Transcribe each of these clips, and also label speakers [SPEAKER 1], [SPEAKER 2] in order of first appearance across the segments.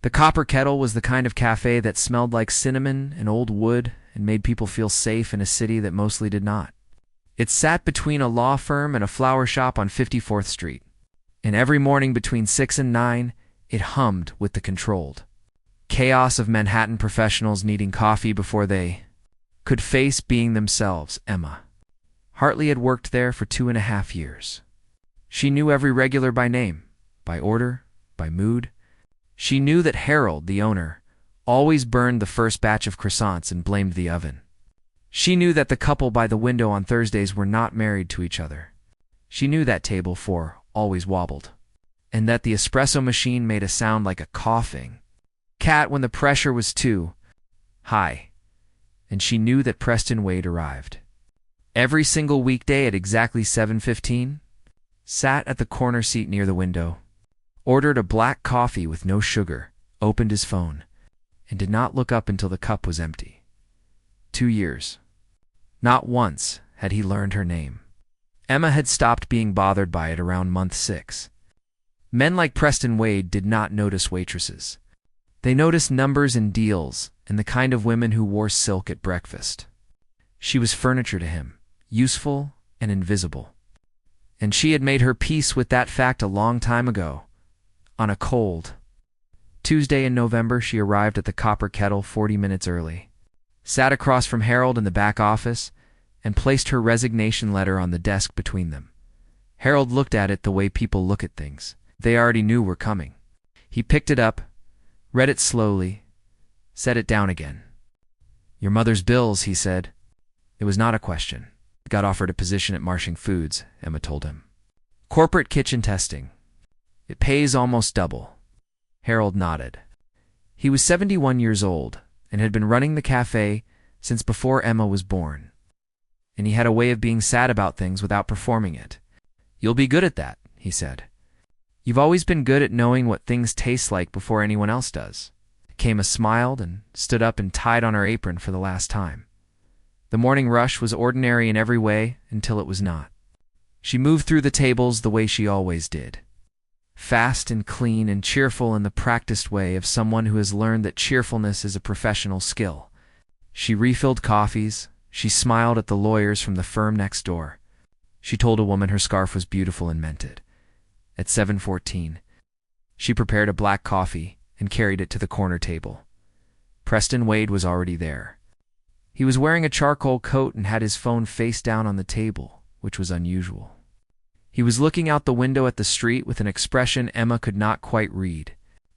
[SPEAKER 1] The Copper Kettle was the kind of cafe that smelled like cinnamon and old wood and made people feel safe in a city that mostly did not. It sat between a law firm and a flower shop on 54th Street, and every morning between 6 and 9, it hummed with the controlled chaos of Manhattan professionals needing coffee before they could face being themselves. Emma Hartley had worked there for 2.5 years. She knew every regular by name, by order, by mood. She knew that Harold, the owner, always burned the first batch of croissants and blamed the oven. She knew that the couple by the window on Thursdays were not married to each other. She knew that table 4 always wobbled, and that the espresso machine made a sound like a coughing cat when the pressure was too high. And she knew that Preston Wade arrived every single weekday at exactly 7:15, sat at the corner seat near the window, ordered a black coffee with no sugar, opened his phone, and did not look up until the cup was empty. 2 years. Not once had he learned her name. Emma had stopped being bothered by it around month 6. Men like Preston Wade did not notice waitresses. They noticed numbers and deals and the kind of women who wore silk at breakfast. She was furniture to him, useful and invisible. And she had made her peace with that fact a long time ago. On a cold Tuesday in November, she arrived at the Copper Kettle 40 minutes early, sat across from Harold in the back office, and placed her resignation letter on the desk between them. Harold looked at it the way people look at things they already knew were coming. He picked it up, read it slowly, set it down again. "Your mother's bills," he said. It was not a question. He got offered a position at Marshing Foods, Emma told him. Corporate kitchen testing. It pays almost double. Harold nodded. He was 71 years old and had been running the cafe since before Emma was born. And he had a way of being sad about things without performing it. "You'll be good at that," he said. "You've always been good at knowing what things taste like before anyone else does." Emma smiled and stood up and tied on her apron for the last time. The morning rush was ordinary in every way until it was not. She moved through the tables the way she always did. Fast and clean and cheerful in the practiced way of someone who has learned that cheerfulness is a professional skill. She refilled coffees. She smiled at the lawyers from the firm next door. She told a woman her scarf was beautiful and meant it. At 7:14, she prepared a black coffee and carried it to the corner table. Preston Wade was already there. He was wearing a charcoal coat and had his phone face down on the table, which was unusual. He was looking out the window at the street with an expression Emma could not quite read.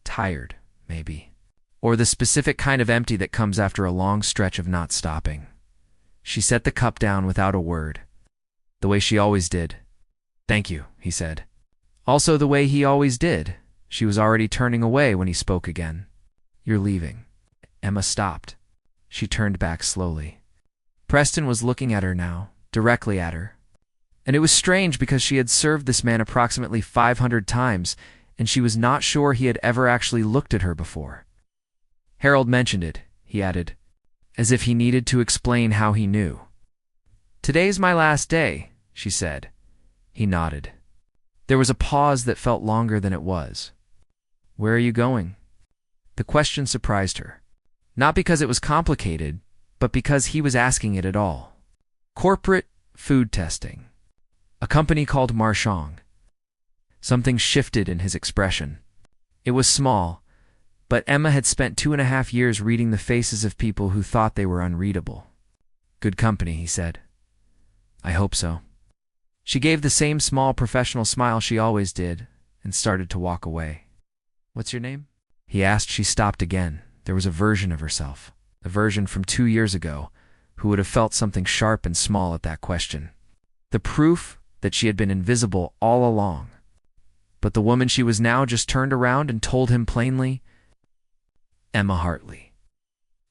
[SPEAKER 1] Tired, maybe. Or the specific kind of empty that comes after a long stretch of not stopping. She set the cup down without a word, the way she always did. "Thank you," he said. Also the way he always did. She was already turning away when he spoke again. "You're leaving." Emma stopped. She turned back slowly. Preston was looking at her now, directly at her. And it was strange because she had served this man approximately 500 times, and she was not sure he had ever actually looked at her before. "Harold mentioned it," he added, as if he needed to explain how he knew. "Today's my last day," she said. He nodded. There was a pause that felt longer than it was. "Where are you going?" The question surprised her. Not because it was complicated, but because he was asking it at all. Corporate food testing. A company called Marchand. Something shifted in his expression. It was small, but Emma had spent 2.5 years reading the faces of people who thought they were unreadable. "Good company," he said. "I hope so." She gave the same small professional smile she always did and started to walk away. "What's your name?" he asked. She stopped again. There was a version of herself, a version from 2 years ago, who would have felt something sharp and small at that question. The proof that she had been invisible all along. But the woman she was now just turned around and told him plainly, "Emma Hartley."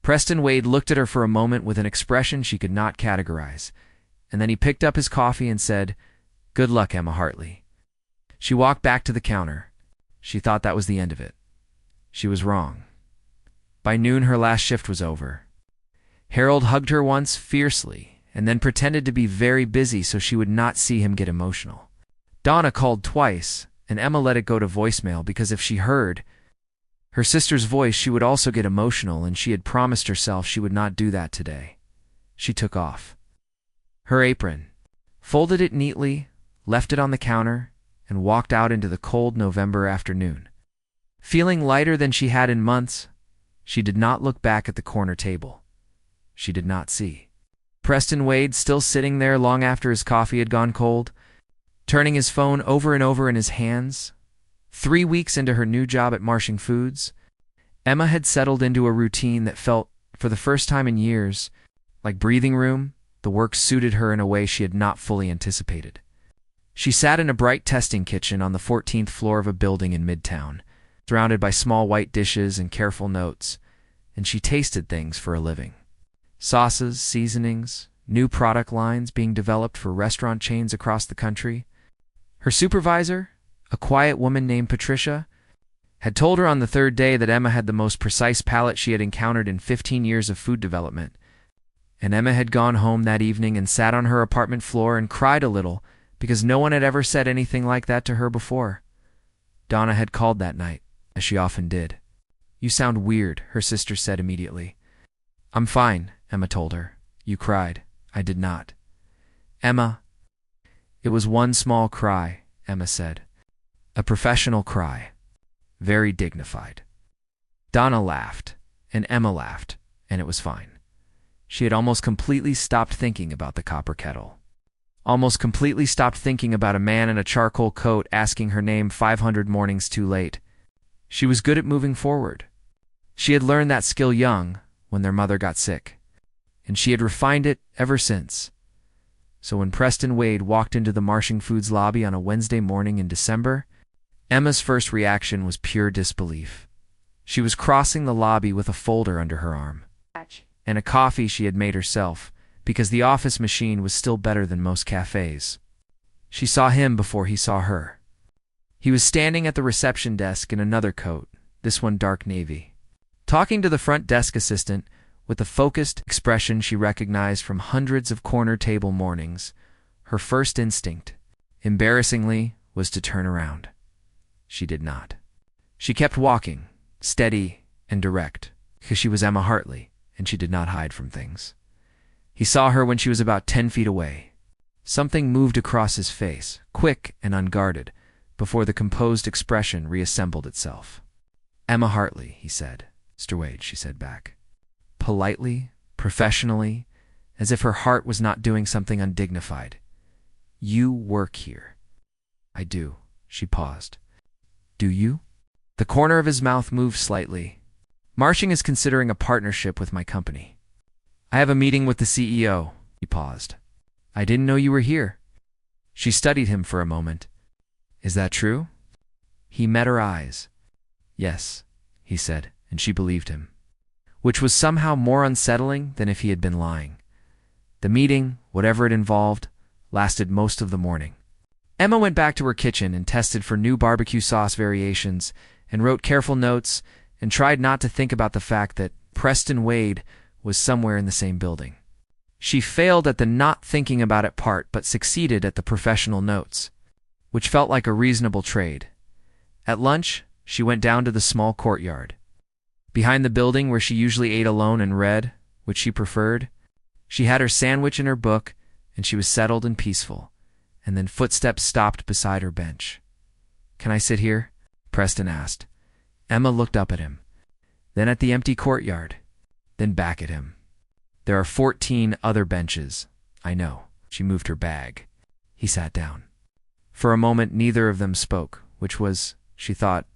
[SPEAKER 1] Preston Wade looked at her for a moment with an expression she could not categorize, and then he picked up his coffee and said, "Good luck, Emma Hartley." She walked back to the counter. She thought that was the end of it. She was wrong. By noon, her last shift was over. Harold hugged her once fiercely and then pretended to be very busy so she would not see him get emotional. Donna called twice, and Emma let it go to voicemail because if she heard, Her sister's voice, she would also get emotional, and she had promised herself she would not do that today. She took off her apron, folded it neatly, left it on the counter, and walked out into the cold November afternoon. Feeling lighter than she had in months, she did not look back at the corner table. She did not see Preston Wade still sitting there long after his coffee had gone cold, turning his phone over and over in his hands. 3 weeks into her new job at Marshing Foods, Emma had settled into a routine that felt, for the first time in years, like breathing room. The work suited her in a way she had not fully anticipated. She sat in a bright testing kitchen on the 14th floor of a building in Midtown, surrounded by small white dishes and careful notes, and she tasted things for a living. Sauces, seasonings, new product lines being developed for restaurant chains across the country. Her supervisor, a quiet woman named Patricia, had told her on the third day that Emma had the most precise palate she had encountered in 15 years of food development. And Emma had gone home that evening and sat on her apartment floor and cried a little because no one had ever said anything like that to her before. Donna had called that night, as she often did. "You sound weird," her sister said immediately. "I'm fine," Emma told her. "You cried." "I did not." "Emma." "It was one small cry," Emma said. "A professional cry. Very dignified." Donna laughed, and Emma laughed, and it was fine. She had almost completely stopped thinking about the copper kettle. Almost completely stopped thinking about a man in a charcoal coat asking her name 500 mornings too late. She was good at moving forward. She had learned that skill young, when their mother got sick, and she had refined it ever since. So when Preston Wade walked into the Marshing Foods lobby on a Wednesday morning in December, Emma's first reaction was pure disbelief. She was crossing the lobby with a folder under her arm and a coffee she had made herself, because the office machine was still better than most cafes. She saw him before he saw her. He was standing at the reception desk in another coat, this one dark navy, talking to the front desk assistant with the focused expression she recognized from hundreds of corner table mornings. Her first instinct, embarrassingly, was to turn around. She did not. She kept walking, steady and direct, because she was Emma Hartley, and she did not hide from things. He saw her when she was about 10 feet away. Something moved across his face, quick and unguarded, before the composed expression reassembled itself. "Emma Hartley," he said. "Mr. Wade," she said back. Politely, professionally, as if her heart was not doing something undignified. "You work here." "I do." She paused. "Do you?" The corner of his mouth moved slightly. "Marshing is considering a partnership with my company. I have a meeting with the CEO." He paused. "I didn't know you were here." She studied him for a moment. "Is that true?" He met her eyes. "Yes," he said, and she believed him, which was somehow more unsettling than if he had been lying. The meeting, whatever it involved, lasted most of the morning. Emma went back to her kitchen and tested for new barbecue sauce variations and wrote careful notes and tried not to think about the fact that Preston Wade was somewhere in the same building. She failed at the not thinking about it part, but succeeded at the professional notes, which felt like a reasonable trade. At lunch, she went down to the small courtyard. Behind the building where she usually ate alone and read, which she preferred, she had her sandwich and her book, and she was settled and peaceful. And then footsteps stopped beside her bench. "Can I sit here?" Preston asked. Emma looked up at him, then at the empty courtyard, then back at him. "There are 14 other benches. I know." She moved her bag. He sat down. For a moment, neither of them spoke, which was, she thought,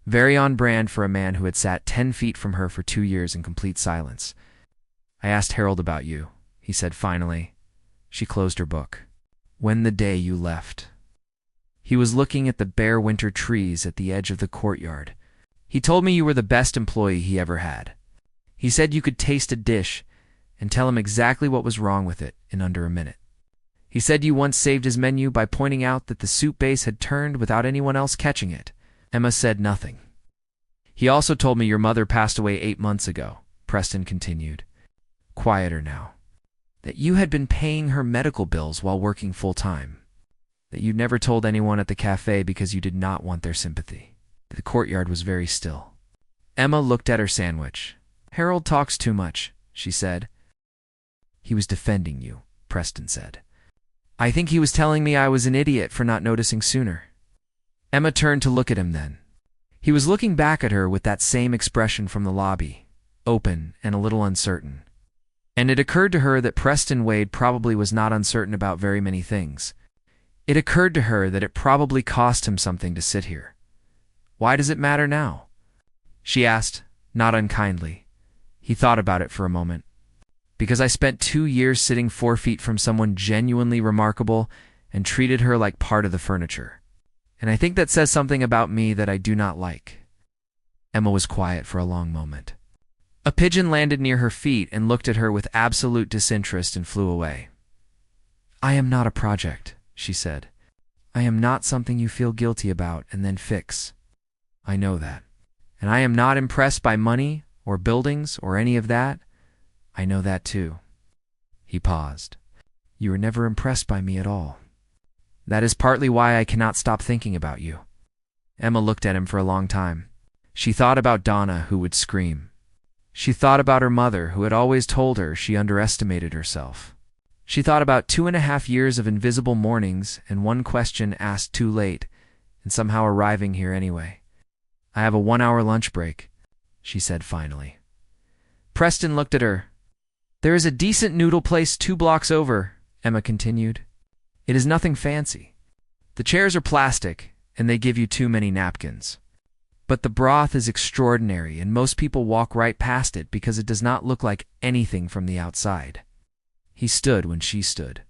[SPEAKER 1] very on brand for a man who had sat 10 feet from her for 2 years in complete silence. "I asked Harold about you," he said finally. She closed her book. "When the day you left." He was looking at the bare winter trees at the edge of the courtyard. "He told me you were the best employee he ever had. He said you could taste a dish and tell him exactly what was wrong with it in under a minute. He said you once saved his menu by pointing out that the soup base had turned without anyone else catching it." Emma said nothing. "He also told me your mother passed away 8 months ago," Preston continued, quieter now. "That you had been paying her medical bills while working full-time. That you never told anyone at the cafe because you did not want their sympathy." The courtyard was very still. Emma looked at her sandwich. "Harold talks too much," she said. "He was defending you," Preston said. "I think he was telling me I was an idiot for not noticing sooner." Emma turned to look at him then. He was looking back at her with that same expression from the lobby, open and a little uncertain. And it occurred to her that Preston Wade probably was not uncertain about very many things. It occurred to her that it probably cost him something to sit here. "Why does it matter now?" she asked, not unkindly. He thought about it for a moment. "Because I spent 2 years sitting 4 feet from someone genuinely remarkable and treated her like part of the furniture. And I think that says something about me that I do not like." Emma was quiet for a long moment. A pigeon landed near her feet and looked at her with absolute disinterest and flew away. "I am not a project," she said. "I am not something you feel guilty about and then fix. I know that. And I am not impressed by money or buildings or any of that. I know that too." He paused. "You were never impressed by me at all. That is partly why I cannot stop thinking about you." Emma looked at him for a long time. She thought about Donna, who would scream. She thought about her mother, who had always told her she underestimated herself. She thought about 2.5 years of invisible mornings and one question asked too late, and somehow arriving here anyway. "I have a 1-hour lunch break," she said finally. Preston looked at her. "There is a decent noodle place 2 blocks over," Emma continued. "It is nothing fancy. The chairs are plastic, and they give you too many napkins. But the broth is extraordinary, and most people walk right past it because it does not look like anything from the outside." He stood when she stood.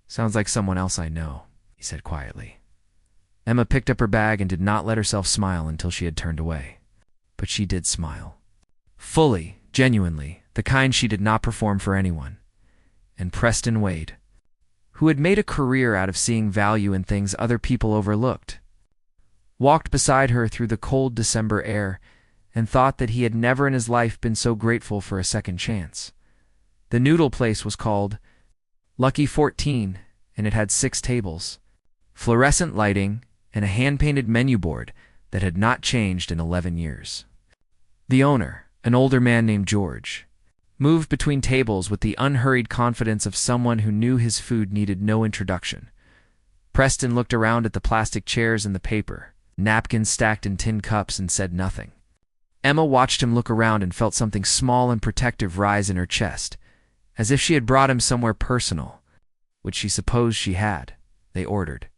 [SPEAKER 1] "Sounds like someone else I know," he said quietly. Emma picked up her bag and did not let herself smile until she had turned away. But she did smile. Fully, genuinely, the kind she did not perform for anyone. And Preston Wade, who had made a career out of seeing value in things other people overlooked, walked beside her through the cold December air and thought that he had never in his life been so grateful for a second chance. The noodle place was called Lucky 14, and it had 6 tables, fluorescent lighting, and a hand-painted menu board that had not changed in 11 years. The owner, an older man named George, moved between tables with the unhurried confidence of someone who knew his food needed no introduction. Preston looked around at the plastic chairs and the paper, napkins stacked in tin cups, and said nothing. Emma watched him look around and felt something small and protective rise in her chest, as if she had brought him somewhere personal, which she supposed she had. They ordered.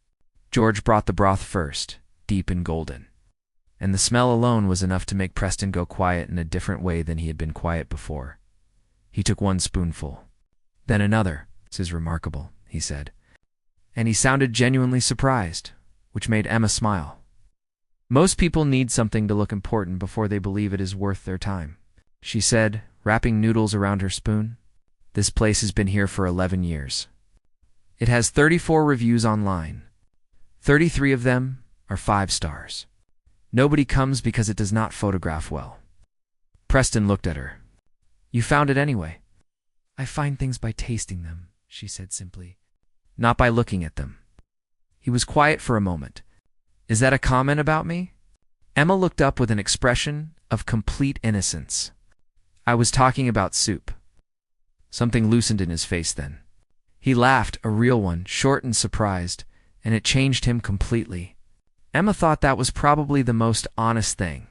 [SPEAKER 1] George brought the broth first, deep and golden. And the smell alone was enough to make Preston go quiet in a different way than he had been quiet before. He took 1 spoonful. Then another. "This is remarkable," he said. And he sounded genuinely surprised, which made Emma smile. "Most people need something to look important before they believe it is worth their time," she said, wrapping noodles around her spoon. "This place has been here for 11 years. It has 34 reviews online. 33 of them are 5 stars. Nobody comes because it does not photograph well." Preston looked at her. "You found it anyway." "I find things by tasting them," she said simply. "Not by looking at them." He was quiet for a moment. "Is that a comment about me?" Emma looked up with an expression of complete innocence. "I was talking about soup." Something loosened in his face then. He laughed, a real one, short and surprised, and it changed him completely. Emma thought that was probably the most honest thing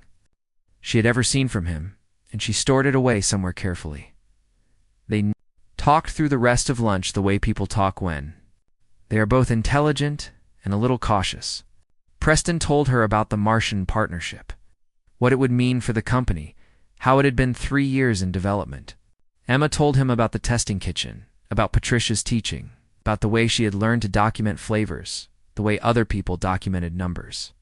[SPEAKER 1] she had ever seen from him, and she stored it away somewhere carefully. They talked through the rest of lunch the way people talk when they are both intelligent and a little cautious. Preston told her about the Martian partnership, what it would mean for the company, how it had been 3 years in development. Emma told him about the testing kitchen, about Patricia's teaching, about the way she had learned to document flavors, the way other people documented numbers.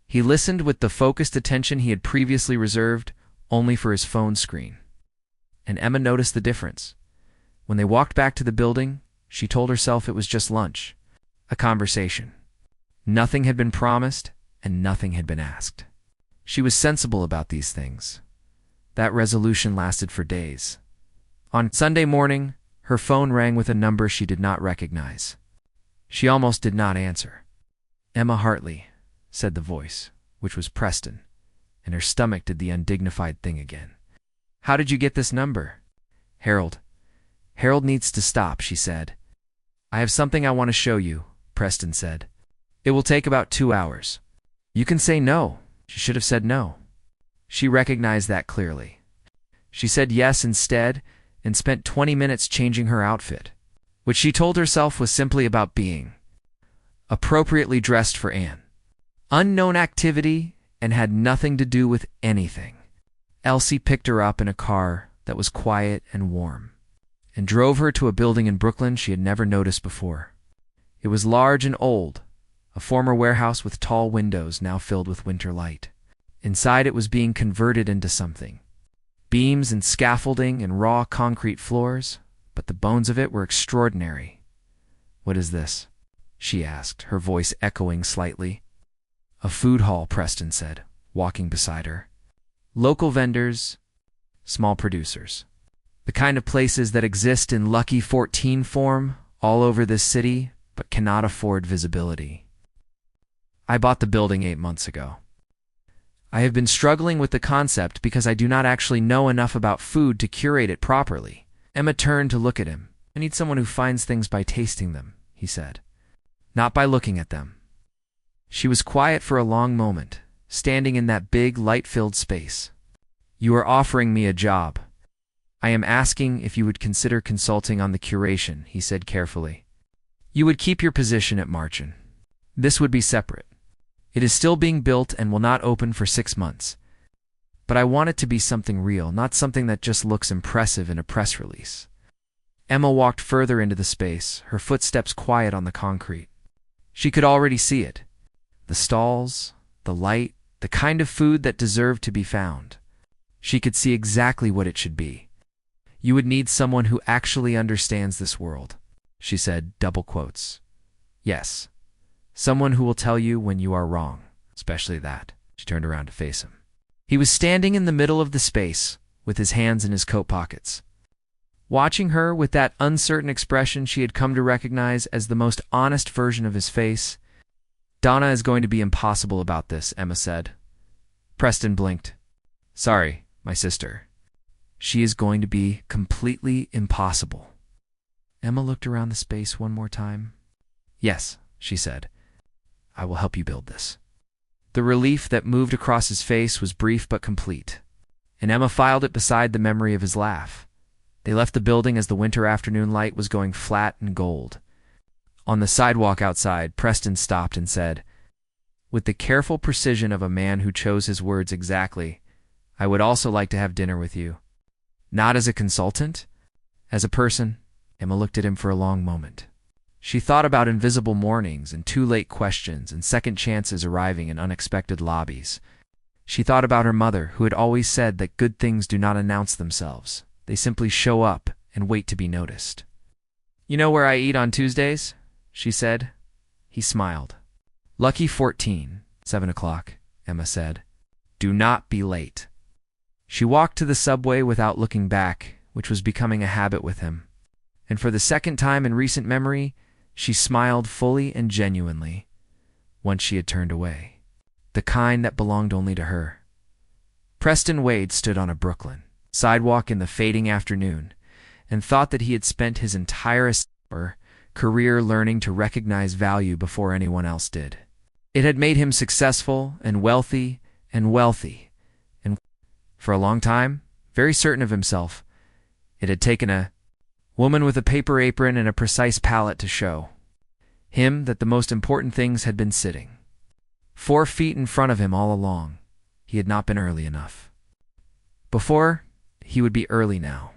[SPEAKER 1] He listened with the focused attention he had previously reserved only for his phone screen. And Emma noticed the difference. When they walked back to the building, she told herself it was just lunch, a conversation. Nothing had been promised, and nothing had been asked. She was sensible about these things. That resolution lasted for days. On Sunday morning, her phone rang with a number she did not recognize. She almost did not answer. "Emma Hartley," said the voice, which was Preston, and her stomach did the undignified thing again. "How did you get this number?" "Harold. Harold needs to stop," she said. "I have something I want to show you," Preston said. "It will take about 2 hours. You can say no." She should have said no. She recognized that clearly. She said yes instead and spent 20 minutes changing her outfit, which she told herself was simply about being appropriately dressed for an unknown activity and had nothing to do with anything. Elsie picked her up in a car that was quiet and warm and drove her to a building in Brooklyn she had never noticed before. It was large and old, a former warehouse with tall windows now filled with winter light. Inside it was being converted into something. Beams and scaffolding and raw concrete floors, but the bones of it were extraordinary. "What is this?" she asked, her voice echoing slightly. "A food hall," Preston said, walking beside her. "Local vendors, small producers. The kind of places that exist in Lucky 14 form all over this city, but cannot afford visibility. I bought the building 8 months ago. I have been struggling with the concept because I do not actually know enough about food to curate it properly." Emma turned to look at him. "I need someone who finds things by tasting them," he said, "not by looking at them." She was quiet for a long moment, standing in that big, light-filled space. "You are offering me a job. I am asking if you would consider consulting on the curation," he said carefully. "You would keep your position at Marchand. This would be separate. It is still being built and will not open for 6 months. But I want it to be something real, not something that just looks impressive in a press release." Emma walked further into the space, her footsteps quiet on the concrete. She could already see it. The stalls, the light, the kind of food that deserved to be found. She could see exactly what it should be. "You would need someone who actually understands this world," she said, double quotes. "Yes. Someone who will tell you when you are wrong, especially that." She turned around to face him. He was standing in the middle of the space, with his hands in his coat pockets. Watching her with that uncertain expression she had come to recognize as the most honest version of his face. "Donna is going to be impossible about this," Emma said. Preston blinked. "Sorry, my sister. She is going to be completely impossible." Emma looked around the space one more time. "Yes," she said. "I will help you build this." The relief that moved across his face was brief but complete, and Emma filed it beside the memory of his laugh. They left the building as the winter afternoon light was going flat and gold. On the sidewalk outside, Preston stopped and said, with the careful precision of a man who chose his words exactly, "I would also like to have dinner with you." "Not as a consultant? As a person?" Emma looked at him for a long moment. She thought about invisible mornings and too late questions and second chances arriving in unexpected lobbies. She thought about her mother, who had always said that good things do not announce themselves. They simply show up and wait to be noticed. "You know where I eat on Tuesdays?" she said. He smiled. "Lucky 14, 7 o'clock, Emma said. "Do not be late." She walked to the subway without looking back, which was becoming a habit with him. And for the second time in recent memory, she smiled fully and genuinely, once she had turned away. The kind that belonged only to her. Preston Wade stood on a Brooklyn sidewalk in the fading afternoon and thought that he had spent his entire career learning to recognize value before anyone else did. It had made him successful and wealthy, and for a long time, very certain of himself, it had taken a woman with a paper apron and a precise palate to show him that the most important things had been sitting 4 feet in front of him all along. He had not been early enough. Before, he would be early now.